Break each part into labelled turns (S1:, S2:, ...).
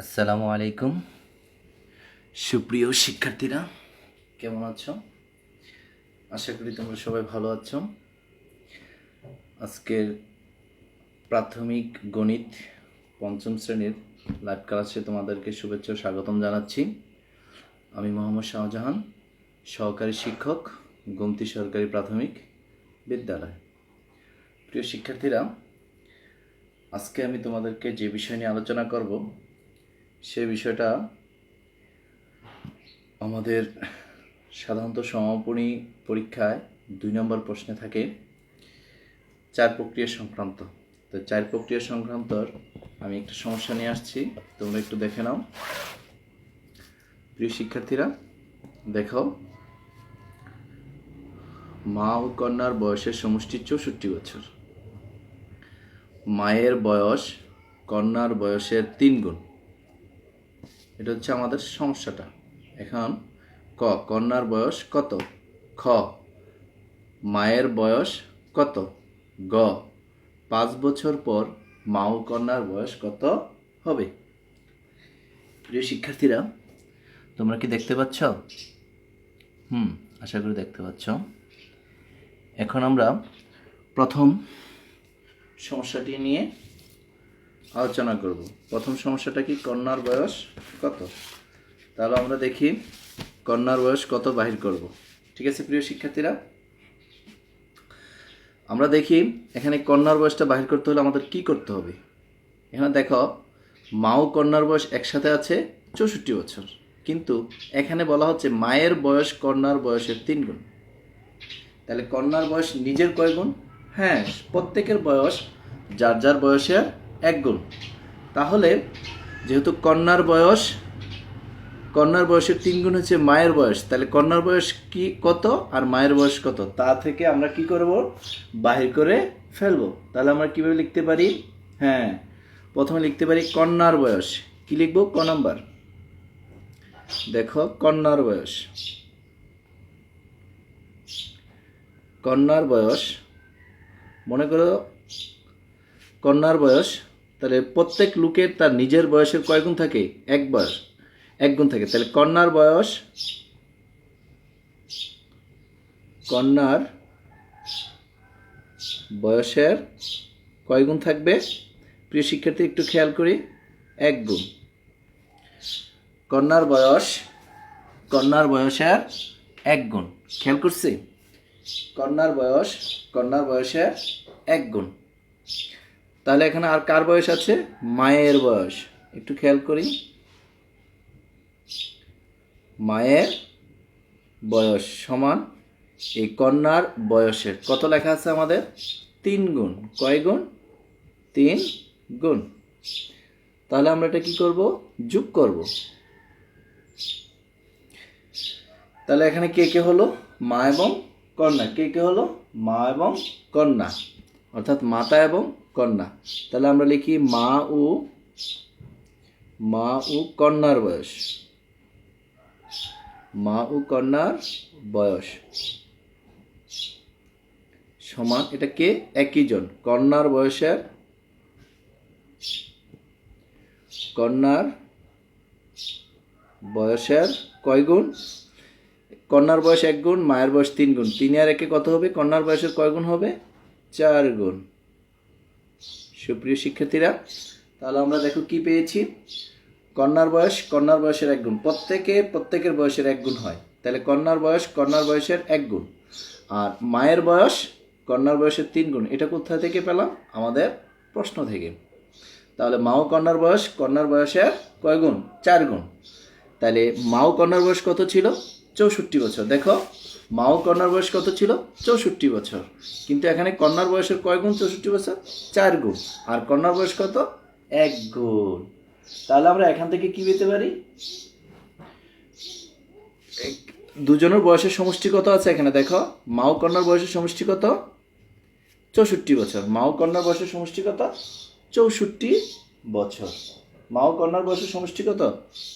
S1: আসসালামু আলাইকুম। সুপ্রিয় শিক্ষার্থীরা, কেমন আছো? আশা করি তোমরা সবাই ভালো আছো। আজকের প্রাথমিক গণিত পঞ্চম শ্রেণীর লাইভ ক্লাসে তোমাদেরকে শুভেচ্ছা ও স্বাগতম জানাচ্ছি। আমি মোহাম্মদ শাহজাহান, সহকারী শিক্ষক, গোমতী সরকারি প্রাথমিক বিদ্যালয়। প্রিয় শিক্ষার্থীরা, আজকে আমি তোমাদেরকে যে বিষয় নিয়ে আলোচনা করব সে বিষয়টা আমাদের সাধারণত সমাপনী পরীক্ষায় 2 নম্বর প্রশ্নে থাকে চার প্রক্রিয়া সংক্রান্ত। তো চার প্রক্রিয়া সংক্রান্তর আমি একটা সমস্যা নিয়ে আসছি, তোমরা একটু দেখে নাও। প্রিয় শিক্ষার্থীরা, দেখো, মা ও কন্যার বয়সের সমষ্টি 64 বছর। মায়ের বয়স কন্যার বয়সের 3 গুণ। এটা হচ্ছে আমাদের সমস্যাটা। এখন ক, কন্যার বয়স কত? খ, মায়ের বয়স কত? গ, 5 বছর পর মা ও কন্যার বয়স কত হবে? প্রিয় শিক্ষার্থীরা, তোমরা কি দেখতে পাচ্ছ? আশা করি দেখতে পাচ্ছ। এখন আমরা প্রথম সমস্যাটি নিয়ে আলোচনা করব। প্রথম সমস্যাটা কি? কন্যার বয়স কত। তাহলে আমরা দেখি কন্যার বয়স কত বাহির করব। ঠিক আছে প্রিয় শিক্ষার্থীরা, আমরা দেখি এখানে কন্যার বয়সটা বাহির করতে হলে আমাদের কি করতে হবে। এখানে দেখো, মা ও কন্যার বয়স একসাথে আছে 64 বছর, কিন্তু এখানে বলা হচ্ছে মায়ের বয়স কন্যার বয়সের 3 গুণ। তাহলে কন্যার বয়স নিজের কয় গুণ? হ্যাঁ, প্রত্যেকের বয়স যার যার বয়সের 1 গুণ। তাহলে যেহেতু কন্যার বয়সের 3 গুণ হচ্ছে মায়ের বয়স, তাহলে কন্যার বয়স কি কত আর মায়ের বয়স কত তা থেকে আমরা কি করব? বাহির করে ফেলবো। তাহলে আমরা কিভাবে লিখতে পারি? হ্যাঁ, প্রথমে লিখতে পারি কন্যার বয়স। কি লিখবো? ক নাম্বার। দেখো, কন্যার বয়স মনে করো কন্যার বয়স, তাহলে প্রত্যেক লোকের তার নিজের বয়সের কয় গুণ থাকে? 1 গুণ থাকে। তাহলে কন্যার বয়সের কয় গুণ থাকবে? প্রিয় শিক্ষার্থী, একটু খেয়াল করি। 1 গুণ। কন্যার বয়সের 1 গুণ। খেয়াল করছি? কন্যার বয়সের 1 গুণ। তাহলে এখানে আর কার বয়স আছে? মায়ের বয়স। একটু খেয়াল করি। মায়ের বয়স সমান এই কন্যার বয়সের কত লেখা আছে আমাদের? 3 গুণ। কয় গুণ? 3 গুণ। তাহলে আমরা এটা কি করব? যোগ করব। তাহলে এখানে কে কে হলো? মা এবং কন্যা। কে কে হলো? মা এবং কন্যা, অর্থাৎ মাতা এবং কন্যা। তাহলে আমরা লিখি মা ও কন্যার বয়স। মা ও কন্যার বয়স সমান, এটা কে? একই জন। কন্যার বয়সের কয় গুণ? কন্যার বয়স 1 গুণ, মায়ের বয়স 3 গুণ। 3 আর 1 কত হবে? কন্যার বয়সের কয় গুণ হবে? 4 গুণ। সুপ্রিয় শিক্ষার্থীরা, তাহলে আমরা দেখো কি পেয়েছি। কন্যার বয়সের 1 গুণ। প্রত্যেকের বয়সের 1 গুণ হয়। তাহলে কন্যার বয়সের 1 গুণ। আর মায়ের বয়স কন্যার বয়সের 3 গুণ। এটা কোথা থেকে পেলাম? আমাদের প্রশ্ন থেকে। তাহলে মা ও কন্যার বয়সের কয় গুণ? 4 গুণ। তাহলে মা ও কন্যার বয়স কত ছিল? 64 বছর। দেখো, মা ও কন্যার বয়স কত ছিল? 64 বছর। কিন্তু এখানে কন্যার বয়সের কয় গুণ? 64 বছর, 4 গুণ। আর কন্যার বয়স কত? 1 গুণ। তাহলে আমরা এখান থেকে কি পেতে পারি? দুজনের বয়সের সমষ্টি কত আছে এখানে? দেখো, মা ও কন্যার বয়সের সমষ্টি কত? 64 বছর। মা ও কন্যার বয়সের সমষ্টি কত? 64 বছর। মা ও কন্যার বয়সের সমষ্টি কত?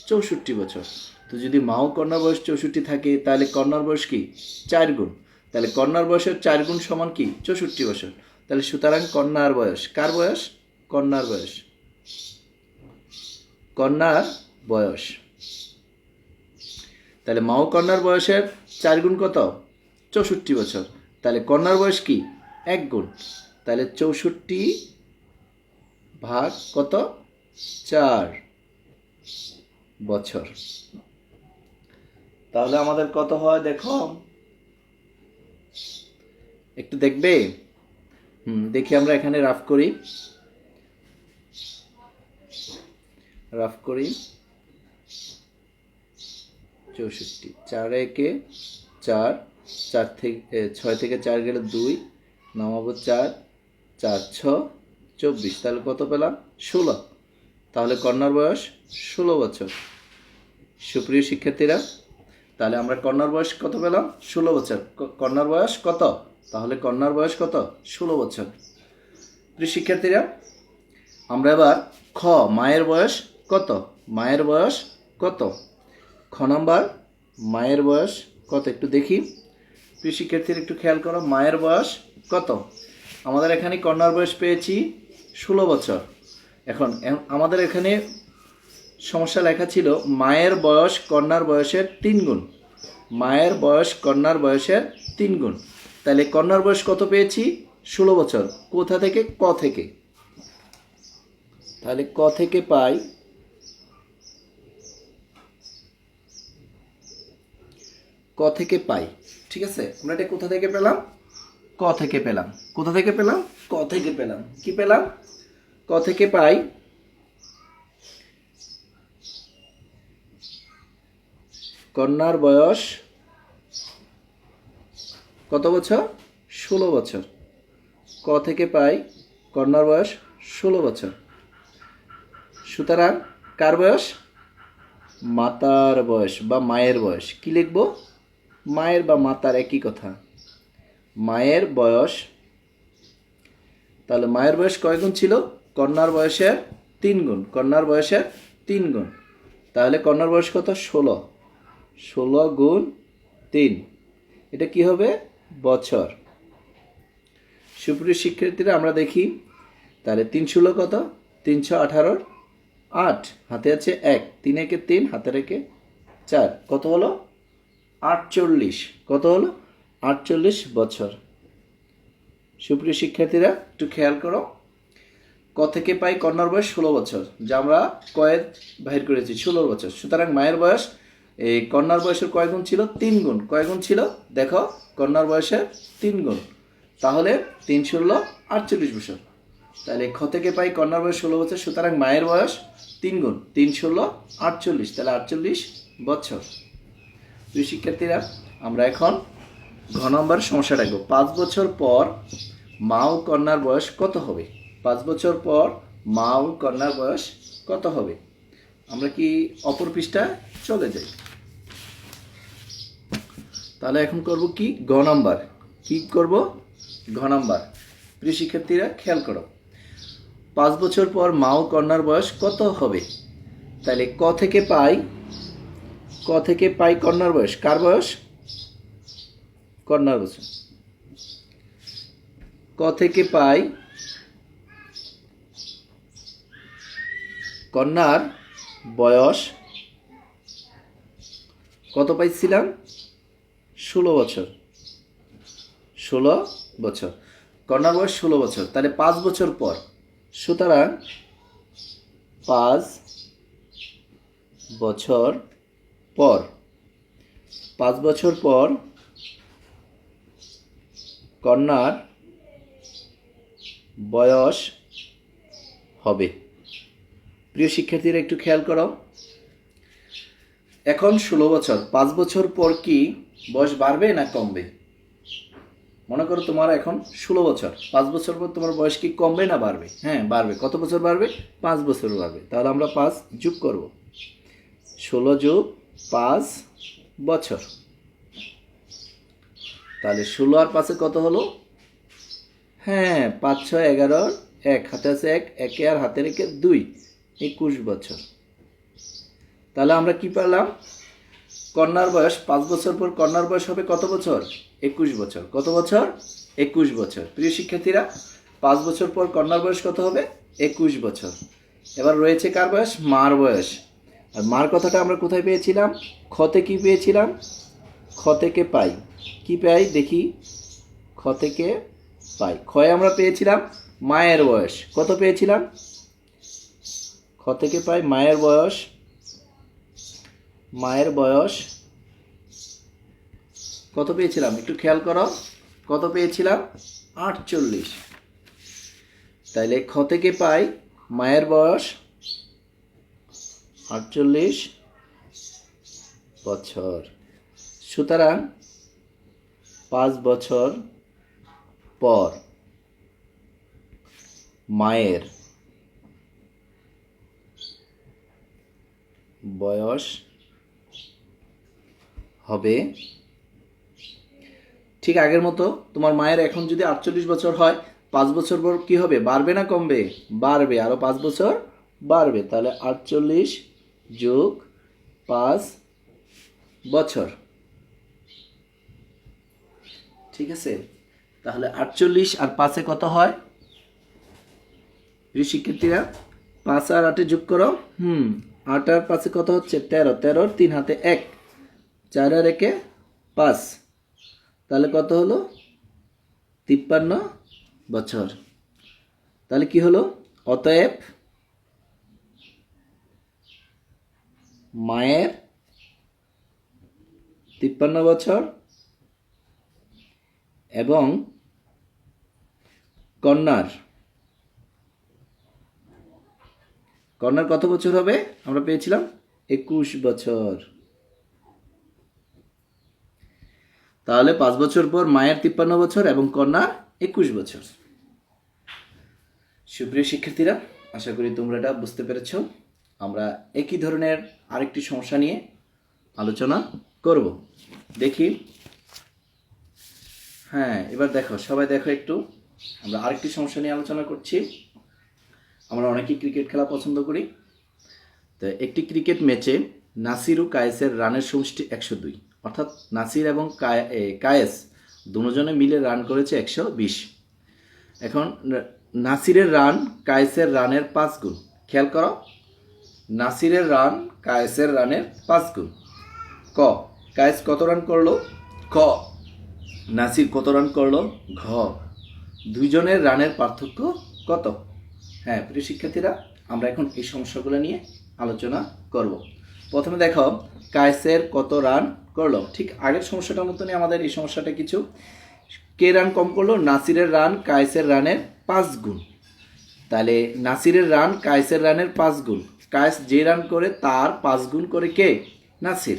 S1: 64 বছর। তো যদি মা ও কন্যার বয়স 64 থাকে, তাহলে কন্যার বয়স কি? 4 গুণ। তাহলে কন্যার বয়সের 4 গুণ সমান কি? 64 বছর। তাহলে সুতরাং কন্যার বয়স, কার বয়স? কন্যার বয়স কন্যার বয়স। তাহলে মা ও কন্যার বয়সের 4 গুণ কত? 64 বছর। তাহলে কন্যার বয়স কি? 1 গুণ। তাহলে 64 ভাগ কত? 4 বছর। তাহলে আমাদের কত হয় দেখো, একটু দেখবে? দেখি আমরা এখানে রাফ করি। 64, 4 একে 4, 4 থেকে 6 থেকে 4 গেলে 2, নামাবো 4, 4 6 24। তাহলে কত পেলাম? 16। তাহলে কন্যার বয়স 16 বছর। সুপ্রিয় শিক্ষার্থীরা, তাহলে আমরা কন্যার বয়স কত পেলাম? 16 বছর। কন্যার বয়স কত? তাহলে কন্যার বয়স কত? 16 বছর। প্রিয় শিক্ষার্থীরা, আমরা এবার খ, মায়ের বয়স কত? মায়ের বয়স কত? খ নাম্বার, মায়ের বয়স কত একটু দেখি। প্রিয় শিক্ষার্থীরা একটু খেয়াল করো, মায়ের বয়স কত? আমাদের এখানে কন্যার বয়স পেয়েছি 16 বছর। এখন আমাদের এখানে সমস্যা লেখা ছিল মায়ের বয়স কন্যার বয়সের 3 গুণ। মায়ের বয়স কন্যার বয়সের 3 গুণ। তাহলে কন্যার বয়স কত পেয়েছি? 16 বছর। কোথা থেকে? ক থেকে। তাহলে ক থেকে পাই, ক থেকে পাই। ঠিক আছে, আমরা এটা কোথা থেকে পেলাম? ক থেকে পেলাম। কোথা থেকে পেলাম? ক থেকে পেলাম। কি পেলাম? ক থেকে পাই কন্যার বয়স কত বছর? 16 বছর। ক থেকে পাই কন্যার বয়স 16 বছর। সুতরাং কার বয়স? মাতার বয়স বা মায়ের বয়স। কি লিখব? মায়ের বা মাতার একই কথা। মায়ের বয়স। তাহলে মায়ের বয়স কয় গুণ ছিল? কন্যার বয়সের 3 গুণ। কন্যার বয়সের 3 গুণ। তাহলে কন্যার বয়স কত? 16। 16 গুণ 3, এটা কি হবে? বছর। সুপ্রিয় শিক্ষার্থীরা, আমরা দেখি তাহলে 3 16 কত? 318 8, হাতে আছে 1, 3 একে 3, হাতে রেখে 4, কত হলো? 48। কত হলো? 48 বছর। সুপ্রিয় শিক্ষার্থীরা, একটু খেয়াল করো, ক থেকে পাই কন্যার বয়স 16 বছর, যা আমরা কয়ের বাহির করেছি 16 বছর। সুতরাং মায়ের বয়স এই কন্যার বয়সের কয় গুণ ছিল? 3 গুণ। কয় গুণ ছিল? দেখো, কন্যার বয়সের 3 গুণ। তাহলে 3 16 48 বছর। তাহলে খ থেকে পাই কন্যার বয়স 16 বছর। সুতরাং মায়ের বয়স 3 গুণ, 3 16 48, তাহলে 48 বছর। দুই শিক্ষার্থীরা, আমরা এখন ঘ নম্বর সমস্যা রাখবো। 5 বছর পর মা ও কন্যার বয়স কত হবে? 5 বছর পর মা ও কন্যার বয়স কত হবে? আমরা কি অপর পৃষ্ঠায় চলে যাই? তাহলে এখন করব কি? গ নাম্বার। কি করব? ঘ নাম্বার। প্রিয় শিক্ষার্থীরা, খেয়াল করো, 5 বছর পর মা ও কন্যার বয়স কত হবে? তাহলে ক থেকে পাই, ক থেকে পাই কন্যার বয়স। কার বয়স? কন্যার বয়স। ক থেকে পাই কন্যার বয়স কত পাইছিলাম? 16 বছর। 16 বছর। কন্যার বয়স 16 বছর। তাহলে 5 বছর পর। সুতরাং 5 বছর পর, 5 বছর পর কন্যার বয়স হবে। প্রিয় শিক্ষার্থীরা, একটু খেয়াল করো, এখন 16 বছর, 5 বছর পর কি বয়স বাড়বে না কমবে? মনে করো তোমার এখন 16 বছর, 5 বছর পর তোমার বয়স কি কমবে না বাড়বে? হ্যাঁ, বাড়বে। কত বছর বাড়বে? 5 বছর বাড়বে। তাহলে আমরা 5 যোগ করব। 16 যোগ 5 বছর। তাহলে 16 আর 5 কত হলো? হ্যাঁ, 5 6 11, 1 হাতে আছে 1, একে আর হাতে রেখে 2, 21 বছর। তাহলে আমরা কি পেলাম? কন্যার বয়স 5 বছর পর কন্যার বয়স হবে কত বছর? 21 বছর। কত বছর? 21 বছর। প্রিয় শিক্ষার্থীরা, 5 বছর পর কন্যার বয়স কত হবে? 21 বছর। এবার রয়েছে কার বয়স? মার বয়স। আর মার কথাটা আমরা কোথায় পেয়েছিলাম? খতে কি পেয়েছিলাম? খ থেকে পাই। কি পাই দেখি? খ থেকে পাই। ক্ষয়ে আমরা পেয়েছিলাম মায়ের বয়স। কত পেয়েছিলাম? খ থেকে পাই মায়ের বয়স। মায়ের বয়স কত পেয়েছিলাম? একটু খেয়াল করো। কত পেয়েছিলাম? 48। তাইলে খ থেকে পাই মায়ের বয়স 48 বছর। সুতরাং 5 বছর পর মায়ের বয়স হবে ঠিক আগের মতো। তোমার মায়ের এখন যদি 48 বছর হয়, 5 বছর পর কি হবে? বাড়বে না কমবে? বাড়বে, আরো 5 বছর বাড়বে। তাহলে 48 যোগ 5 বছর। ঠিক আছে, তাহলে 48 আর 5-এ কত হয়? শিক্ষার্থীরা 5 আর 8-এ যোগ করো। 8 আর 5-এ কত হচ্ছে? 13। 13 3 হাতে 1, 4 আর 1-এ 5। তাহলে কত হলো? 53 বছর। তাহলে কি হলো? অতএব মায়ের 53 বছর এবং কন্যার কত বছর হবে? আমরা পেয়েছিলাম 21 বছর। তাহলে 5 বছর পর মায়ের 53 বছর এবং কন্যার 21 বছর। সুপ্রিয় শিক্ষার্থীরা, আশা করি তোমরা এটা বুঝতে পেরেছ। আমরা একই ধরনের আরেকটি সমস্যা নিয়ে আলোচনা করব। দেখি। হ্যাঁ, এবার দেখো, সবাই দেখো একটু। আমরা আরেকটি সমস্যা নিয়ে আলোচনা করছি। আমরা অনেকেই ক্রিকেট খেলা পছন্দ করি। তো একটি ক্রিকেট ম্যাচে নাসির ও কায়েসের রানের সমষ্টি 102। অর্থাৎ নাসির এবং কায়েস দুজনে মিলে রান করেছে 120। এখন নাসিরের রান কায়েসের রানের 5 গুণ। খেয়াল করো, নাসিরের রান কায়েসের রানের 5 গুণ। ক, কায়েস কত রান করলো? খ, নাসির কত রান করলো? ঘ, দুইজনের রানের পার্থক্য কত? হ্যাঁ প্রিয় শিক্ষার্থীরা, আমরা এখন এই সমস্যাগুলো নিয়ে আলোচনা করব। প্রথমে দেখো, কায়েসের কত রান করলো। ঠিক আগের সমস্যাটার মতনই আমাদের এই সমস্যাটা কিছু। কে রান কম করলো? নাসিরের রান কায়েসের রানের 5 গুণ। তাহলে নাসিরের রান কায়েসের রানের 5 গুণ। কায়েস যে রান করে তার 5 গুণ করে কে? নাসির।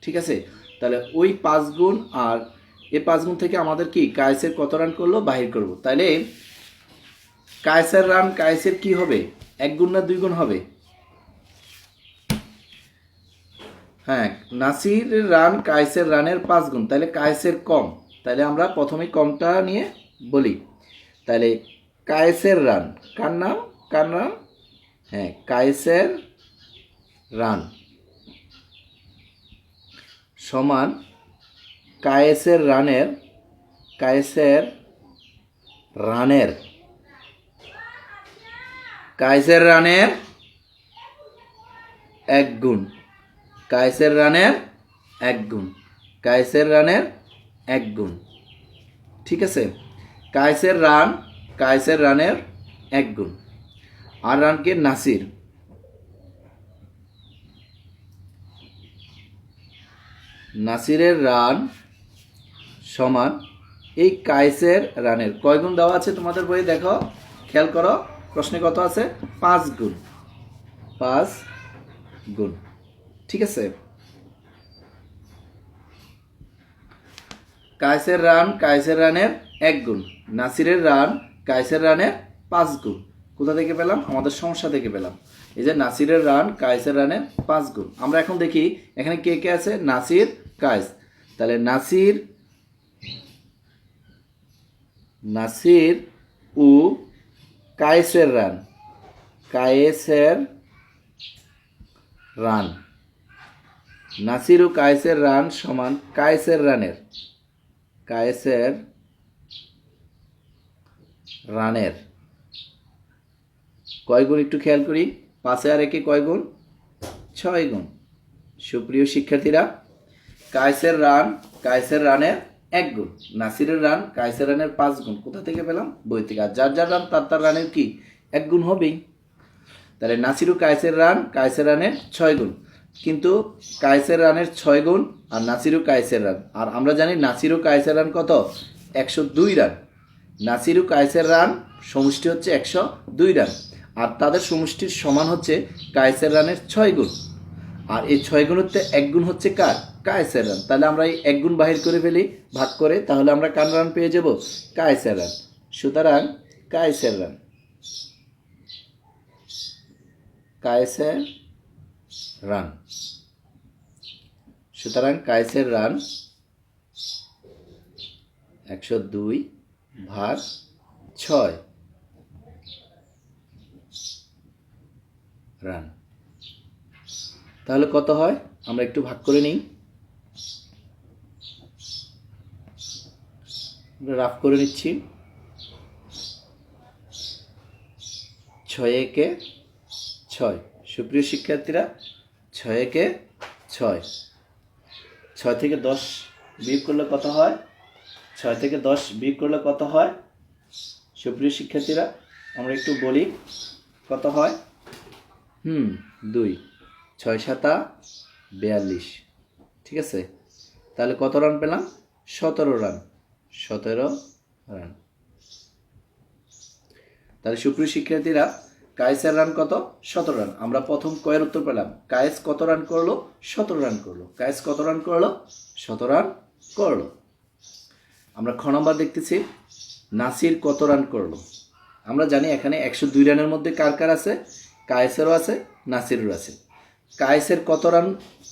S1: ঠিক আছে, তাহলে ওই 5 গুণ আর এই 5 গুণ থেকে আমাদের কি কায়েসের কত রান করলো বাহির করব। তাহলে কায়েসের রান কায়েসের কি হবে? 1 গুণ না 2 গুণ হবে? হ্যাঁ, নাসিরের রান কায়েসের রানের 5 গুণ। তাহলে কায়েসের কম। তাহলে আমরা প্রথমেই কমটা নিয়ে বলি। তাহলে কায়েসের রান, কার নাম? কার নাম? হ্যাঁ, কায়েসের রান সমান কায়েসের রানের কায়েসের রানের কায়েসের রানের 1 গুণ। কায়েসের রানের 1 গুণ। কায়েসের রানের 1 গুণ। ঠিক আছে, কায়েসের রান কায়েসের রানের 1 গুণ। আর রানকে নাসির। নাসিরের রান সমান এই কায়েসের রানের কয় গুণ দেওয়া আছে তোমাদের বইয়ে? দেখো, খেয়াল করো, প্রশ্নে কত আছে? 5 গুণ। 5 গুণ। ঠিক আছে, কায়েসের রান কায়েসের রানের 1 গুণ, নাসিরের রান কায়েসের রানের 5 গুণ। কোথা থেকে পেলাম? আমাদের সমস্যা থেকে পেলাম। এই যে নাসিরের রান কায়েসের রানের 5 গুণ। আমরা এখন দেখি এখানে কে কে আছে? নাসির, কায়েস। তাহলে নাসির ও কায়েসের রান কায়েসের রান নাসির ও কায়েসের রান সমান কায়েসের রানের কয় গুণ একটু খেয়াল করি। 5 আর 1 কয় গুণ? 6 গুণ। সুপ্রিয় শিক্ষার্থীরা, কায়েসের রানের 1 গুণ, নাসিরের রান কায়েসের রানের 5 গুণ। কোথা থেকে পেলাম? বই থেকে। আর যার যার রান তার রানের কি 1 গুণ হবেই। তাহলে নাসিরু কায়েসের রানের 6 গুণ, কিন্তু কায়েসের রানের 6 গুণ আর নাসিরু কায়েসের রান। আর আমরা জানি নাসিরু কায়েসের রান কত? 102 রান। নাসিরু কায়েসের রান সমষ্টি হচ্ছে 102 রান, আর তাদের সমষ্টির সমান হচ্ছে কায়েসের রানের 6 গুণ। আর এই 6 গুণের 1 গুণ হচ্ছে কার? কায়েসের রান। তাহলে আমরা এই 1 গুণ বাহির করে ফেলি ভাগ করে, তাহলে আমরা কার রান পেয়ে যাব? কায়েসের রান। সুতরাং কায়েসের রান সুতরাং কায়েসের রান 102 ভাগ 6 রান। তাহলে কত হয়? আমরা একটু ভাগ করে নিই, রাফ করে নিচ্ছি। 6 একে 6। সুপ্রিয় শিক্ষার্থীরা, 6 একে 6। 6 থেকে 10 বিয়োগ করলে কত হয়? 6 থেকে 10 বিয়োগ করলে কত হয়? সুপ্রিয় শিক্ষার্থীরা, আমরা একটু বলি কত হয়। 2। 6 7 42। ঠিক আছে, তাহলে কত রান পেলাম? 17 রান। 17 রান। তাহলে সুপ্রিয় শিক্ষার্থীরা, কায়েসের রান কত? 17 রান। আমরা প্রথম কয়ের উত্তর পেলাম। কায়েস কত রান করলো? 17 রান করলো। কায়েস কত রান করলো? 17 রান করলো। আমরা খ নম্বর দেখতেছি, নাসির কত রান করলো? আমরা জানি এখানে 102 রানের মধ্যে কার কার আছে? কায়েসেরও আছে, নাসিরেরও আছে। কায়েসের কত রান,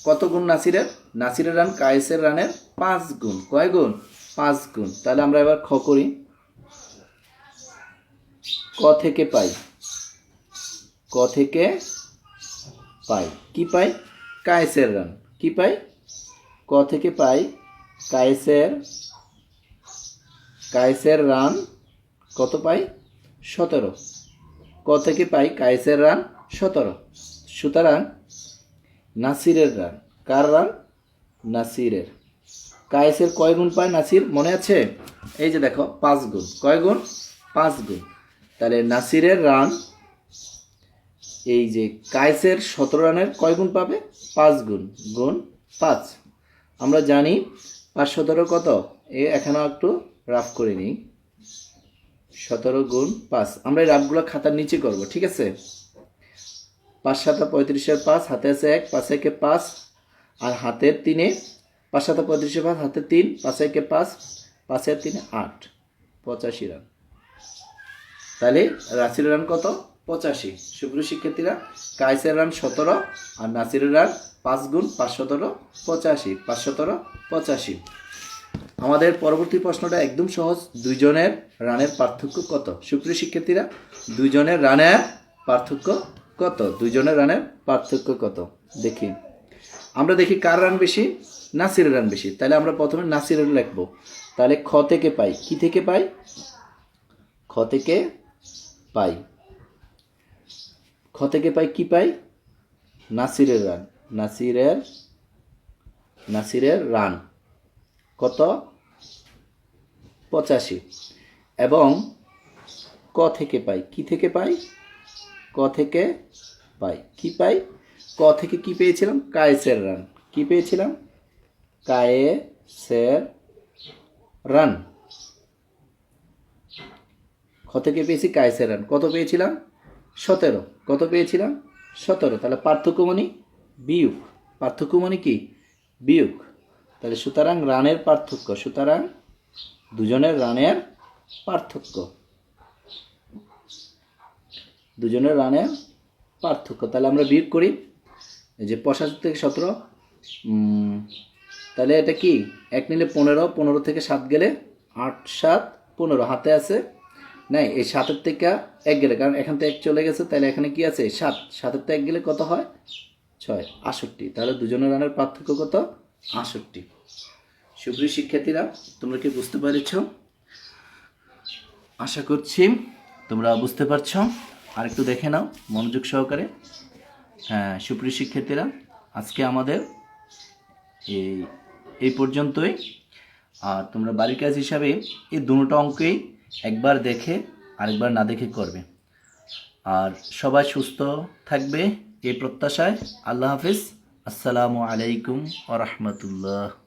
S1: কত গুণ নাসিরের? নাসিরের রান কায়েসের রানের 5 গুণ। কয় গুণ? 5 গুণ। তাহলে আমরা এবার খ করি। ক থেকে পাই কি পাই? কায়েসের রান। কি পাই? ক থেকে পাই কায়েসের রান কত পাই? 17। ক থেকে পাই কায়েসের রান 17। সুতরাং নাসিরের রান, কার রান? নাসিরের। কায়েসের কয় গুণ পায় নাসির? মনে আছে? এই যে দেখো 5 গুণ। কয় গুণ? 5 গুণ। তাহলে নাসিরের রান, এই যে কায়েসের 17 রানের কয় গুণ পাবে? 5 গুণ। গুণ 5। আমরা জানি 5 17 কত? এখানেও একটু রাফ করে নিই। 17 গুণ 5। আমরা এই রাফগুলো খাতার নিচে করব, ঠিক আছে? 5 7 35 5, হাতে আছে 1, 5 1 5, আর হাতের 3 5 7 35 5, হাতে 3, 5 1 5, 5 এর 3 8, 85 রান। তাহলে নাসিরের রান কত? 85। সুপ্রিয় শিক্ষার্থীরা, কায়েসের রান 17 আর নাসিরের রান 5 গুণ 5 17 85। 5 17 85। আমাদের পরবর্তী প্রশ্নটা একদম সহজ। দুইজনের রানের পার্থক্য কত? সুপ্রিয় শিক্ষার্থীরা, দুইজনের রানের পার্থক্য কত? দুইজনের রানের পার্থক্য কত দেখি। আমরা দেখি কার রান বেশি? নাসিরের রান বেশি। তাহলে আমরা প্রথমে নাসিরের লিখব। তাহলে খ থেকে পাই। কি থেকে পাই? খ থেকে পাই। খ থেকে পাই কি পাই? নাসিরের রান। নাসিরের রান কত? 85। এবং ক থেকে পাই। কি থেকে পাই? ক থেকে পাই। কি পাই? ক থেকে কি পেয়েছিলাম? কায়েসের রান। কি পেয়েছিলাম? কায়েসের রান। খ থেকে পেয়েছি কায়েসের রান। কত পেয়েছিলাম? 17। কত পেয়েছিলাম? 17। তাহলে পার্থক্য মানে বিয়োগ। পার্থক্য মানে কি? বিয়োগ। তাহলে সুতরাং রানের পার্থক্য, সুতরাং দুজনের রানের পার্থক্য, দুজনের রানের পার্থক্য। তাহলে আমরা বিয়োগ করি। এই যে 75 থেকে 17, তাহলে এটা কি? 1 নিলে 15, 15 থেকে 7 গেলে 8 7 15, হাতে আছে নাই। এই 7-এর থেকে 1 গেলে, কারণ এখান থেকে 1 চলে গেছে, তাহলে এখানে কি আছে? 7। 7-এর থেকে 1 গেলে কত হয়? 6, 68। তাহলে দুজনের রানের পার্থক্য কত? 68। সুপ্রিয় শিক্ষার্থীরা, তোমরা কি বুঝতে পেরেছ? আশা করছি তোমরা বুঝতে পারছো। আর একটু দেখে নাও মনোযোগ সহকারে। হ্যাঁ সুপ্রিয় শিক্ষার্থীরা, আজকে আমাদের এই পর্যন্তই। আর তোমরা বাড়ির কাজ হিসাবে এই দুটো অঙ্কেই একবার দেখে আরেকবার না দেখে করবে। আর সবাই সুস্থ থাকবে এই প্রত্যাশায়। আল্লাহ হাফিজ। আসসালামু আলাইকুম ওয়া রাহমাতুল্লাহ।